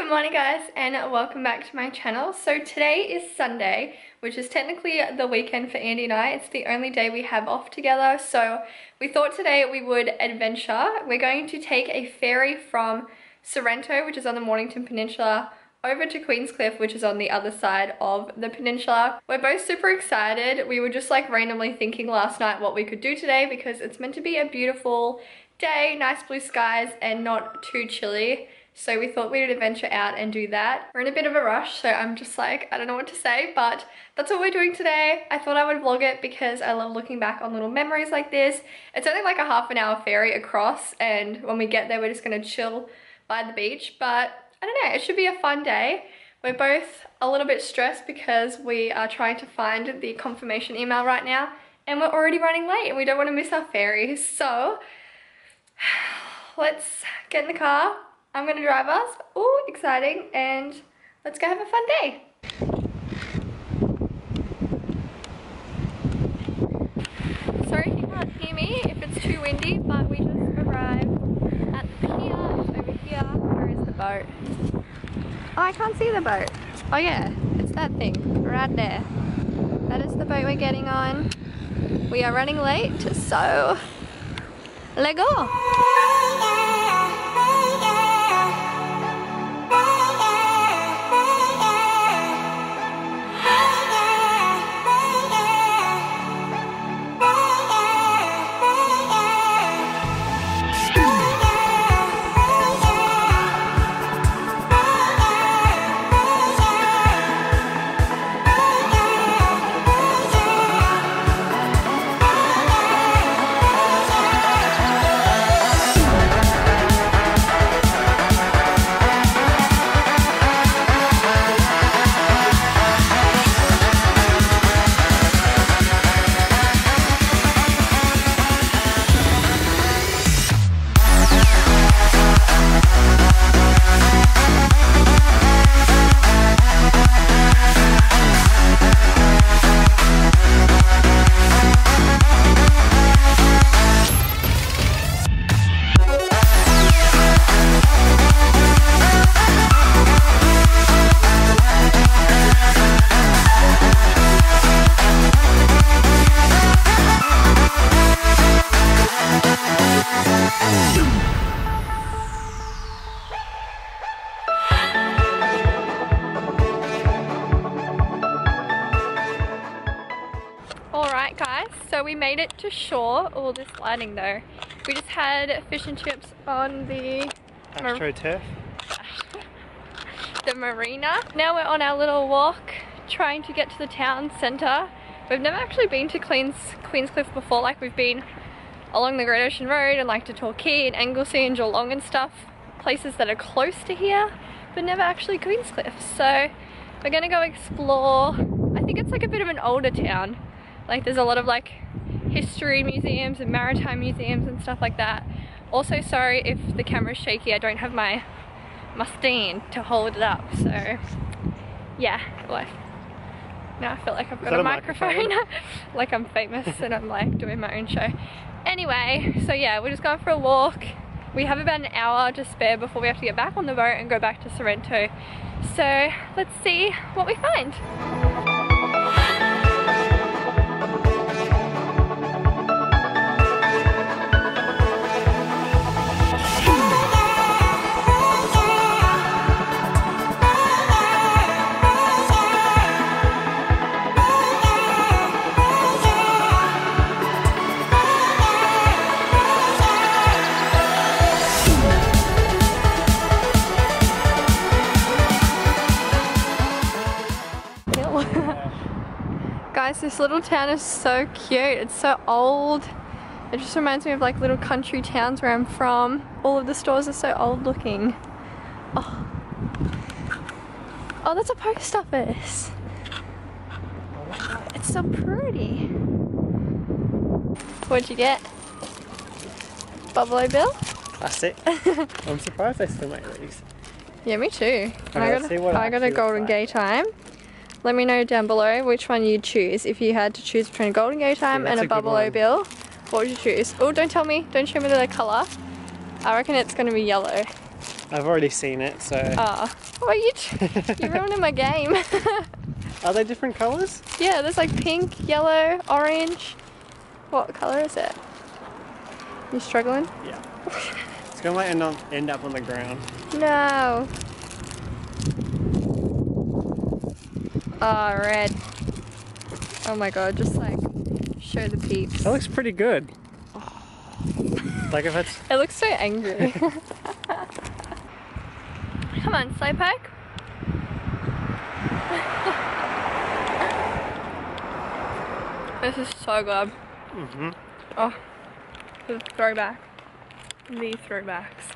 Good morning guys and welcome back to my channel. So today is Sunday, which is technically the weekend for Andy and I. It's the only day we have off together, so we thought today we would adventure. We're going to take a ferry from Sorrento, which is on the Mornington Peninsula, over to Queenscliff, which is on the other side of the peninsula. We're both super excited. We were just like randomly thinking last night what we could do today because it's meant to be a beautiful day, nice blue skies and not too chilly. So we thought we'd adventure out and do that. We're in a bit of a rush, so I'm just like, I don't know what to say, but that's what we're doing today. I thought I would vlog it because I love looking back on little memories like this. It's only like a half-an-hour ferry across, and when we get there, we're just gonna chill by the beach. But I don't know, it should be a fun day. We're both a little bit stressed because we are trying to find the confirmation email right now, and we're already running late and we don't want to miss our ferry. So let's get in the car. I'm gonna drive us. Ooh, exciting, and let's go have a fun day. Sorry if you can't hear me, if it's too windy, but we just arrived at the pier. It's over here. Where is the boat? Oh, I can't see the boat. Oh yeah, it's that thing right there. That is the boat we're getting on. We are running late, so let's go. Alright guys, so we made it to shore. Oh, this lighting though. We just had fish and chips on the AstroTurf. the marina. Now we're on our little walk trying to get to the town centre. We've never actually been to Queenscliff before. Like, we've been along the Great Ocean Road and like to Torquay and Anglesey and Geelong and stuff, places that are close to here, but never actually Queenscliff. So we're gonna go explore. I think it's like a bit of an older town. Like, there's a lot of like history museums and maritime museums and stuff like that. Also, sorry if the camera's shaky, I don't have my stand to hold it up, so yeah. Well, now I feel like I've got a microphone. Like I'm famous and I'm like doing my own show. Anyway, so yeah, we're just going for a walk. We have about an hour to spare before we have to get back on the boat and go back to Sorrento. So let's see what we find. Guys, this little town is so cute. It's so old. It just reminds me of like little country towns where I'm from. All of the stores are so old looking. Oh, oh, that's a post office. It's so pretty. What'd you get? Buffalo Bill? Classic. I'm surprised they still make these. Yeah, me too. I got a Golden Gay Time. Let me know down below which one you'd choose. If you had to choose between a Golden Gay Time and a Buffalo Bill, what would you choose? Oh, don't tell me. Don't show me the colour. I reckon it's going to be yellow. I've already seen it, so... Ah. Oh, you're ruining my game. Are they different colours? Yeah, there's like pink, yellow, orange. What colour is it? You struggling? Yeah. It's gonna like end up on the ground. No. Oh, red. Oh my god, just like show the peeps. That looks pretty good. Like if it's... It looks so angry. Come on, Slowpoke. This is so good. Mm-hmm. Oh, the throwback. The throwbacks.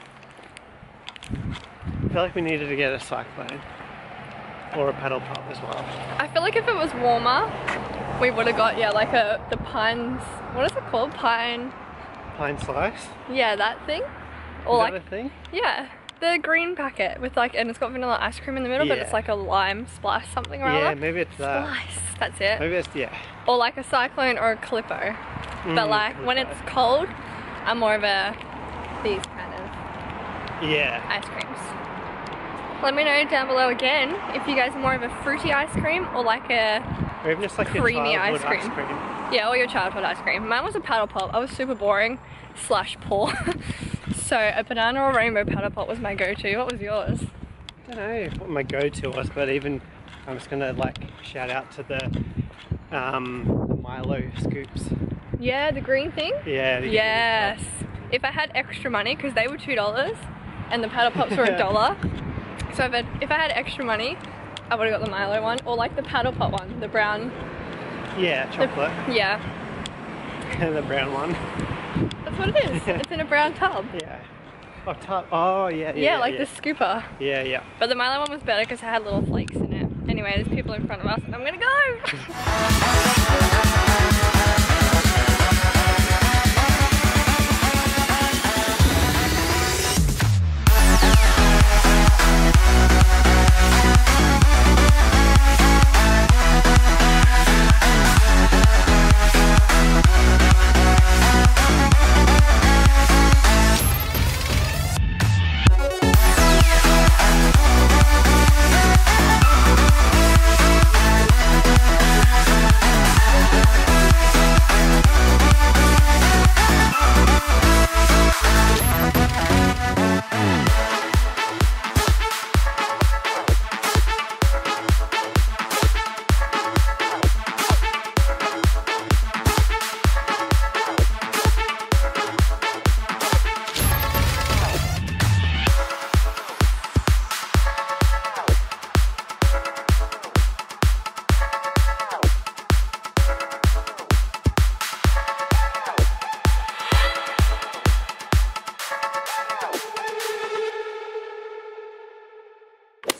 I feel like we needed to get a cyclone. Or a paddle pop as well. I feel like if it was warmer, we would have got, yeah, like the pines, what is it called? Pine slice? Yeah, that thing. Or is like, that a thing? Yeah, the green packet with like, and it's got vanilla ice cream in the middle, but it's like a lime splice something or other. Yeah, maybe it's that. Slice, that's it. Maybe it's, yeah. Or like a cyclone or a Calippo. But like, when it's cold, I'm more of these kind of ice creams. Let me know down below again if you guys are more of a fruity ice cream or like a or even just like creamy your ice cream. Yeah, or your childhood ice cream. Mine was a paddle pop. I was super boring / poor. So a banana or rainbow paddle pop was my go-to. What was yours? I don't know what my go-to was, but even I'm just gonna like shout out to the Milo scoops. Yeah, the green thing? Yeah. Yes. If I had extra money, because they were $2 and the paddle pops were $1. So if I had extra money, I would have got the Milo one, or like the paddle pop one, the brown. Yeah, chocolate. Yeah. The brown one. That's what it is. It's in a brown tub. Yeah. Oh, tub. Oh, yeah. Yeah, like the scooper. Yeah. But the Milo one was better because it had little flakes in it. Anyway, there's people in front of us, and I'm gonna go.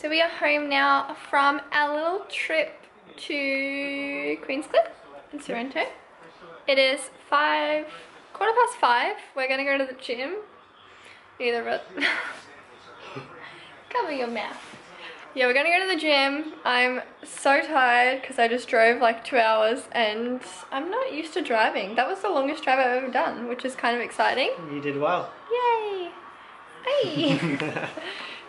So we are home now from our little trip to Queenscliff in Sorrento. It is 5:15. We're gonna go to the gym. Either of it. Cover your mouth. Yeah, we're gonna go to the gym. I'm so tired because I just drove like 2 hours and I'm not used to driving. That was the longest drive I've ever done, which is kind of exciting. You did well. Yay! Hey!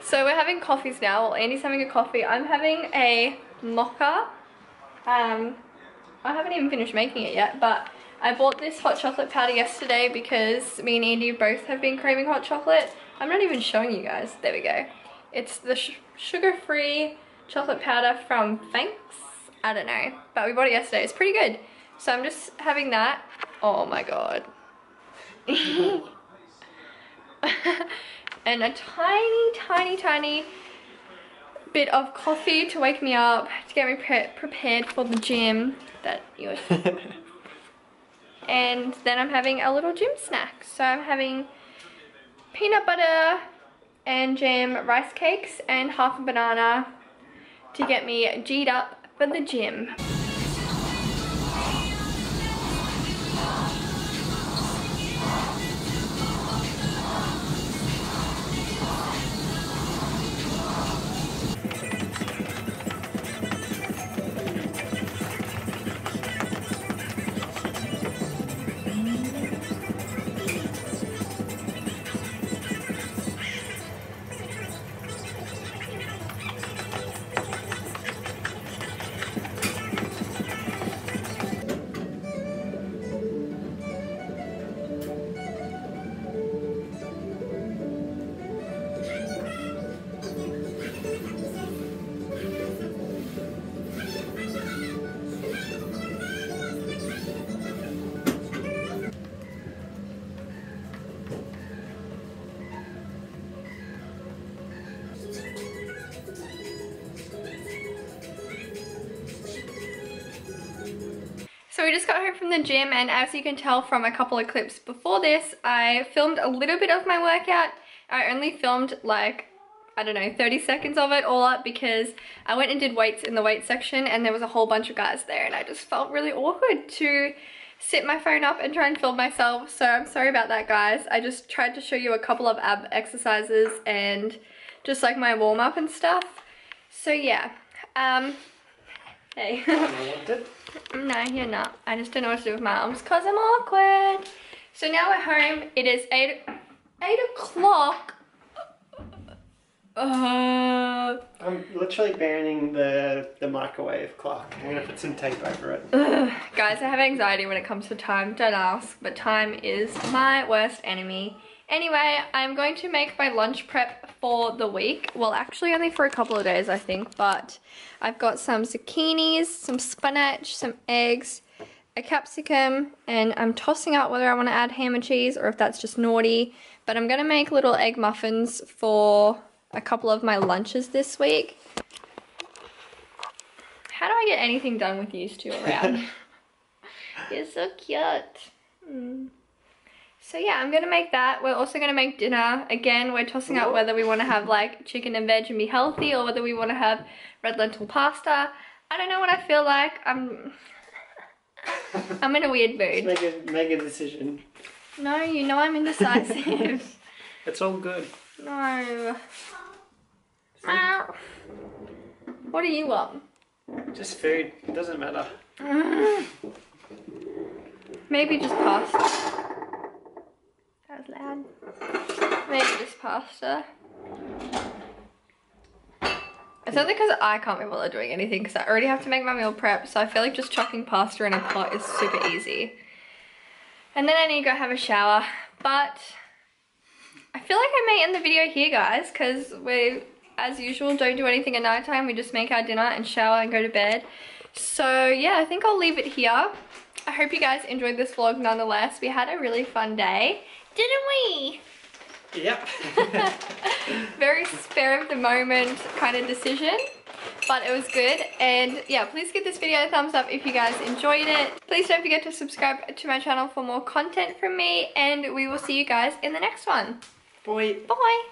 So we're having coffees now. Well, Andy's having a coffee. I'm having a mocha. I haven't even finished making it yet, but I bought this hot chocolate powder yesterday because me and Andy both have been craving hot chocolate. I'm not even showing you guys. There we go. It's the sugar-free chocolate powder from Thanks. I don't know, but we bought it yesterday. It's pretty good. So I'm just having that. Oh my god. And a tiny bit of coffee to wake me up, to get me prepared for the gym. And then I'm having a little gym snack. So I'm having peanut butter and jam rice cakes and half a banana to get me G'd up for the gym. So we just got home from the gym, and as you can tell from a couple of clips before this, I filmed a little bit of my workout. I only filmed like, I don't know, 30 seconds of it all up because I went and did weights in the weight section and there was a whole bunch of guys there, and I just felt really awkward to sit my phone up and try and film myself. So I'm sorry about that, guys. I just tried to show you a couple of ab exercises and just like my warm up and stuff. So yeah, hey. No, you're not. I just don't know what to do with my arms because I'm awkward. So now we're home. It is 8 o'clock. I'm literally banning the microwave clock. I'm gonna put some tape over it. Guys, I have anxiety when it comes to time. Don't ask, but time is my worst enemy. Anyway, I'm going to make my lunch prep for the week. Well, actually only for a couple of days, I think, but I've got some zucchinis, some spinach, some eggs, a capsicum, and I'm tossing out whether I want to add ham and cheese or if that's just naughty. But I'm gonna make little egg muffins for a couple of my lunches this week. How do I get anything done with these two around? You're so cute. So yeah, I'm gonna make that. We're also gonna make dinner. Again, we're tossing out whether we want to have like chicken and veg and be healthy or whether we want to have red lentil pasta. I don't know what I feel like. I'm in a weird mood. Just make a decision. No, you know I'm indecisive. It's all good. No. What do you want? Just food. It doesn't matter. Maybe just pasta. That was loud. Maybe just pasta. It's only because I can't be bothered doing anything because I already have to make my meal prep, so I feel like just chucking pasta in a pot is super easy. And then I need to go have a shower, but I feel like I may end the video here, guys, because we, as usual, don't do anything at night time. We just make our dinner and shower and go to bed. So yeah, I think I'll leave it here. I hope you guys enjoyed this vlog nonetheless. We had a really fun day, didn't we? Yep. Very spare of the moment kind of decision, but it was good. And yeah, please give this video a thumbs up if you guys enjoyed it. Please don't forget to subscribe to my channel for more content from me, and we will see you guys in the next one. Bye. Bye.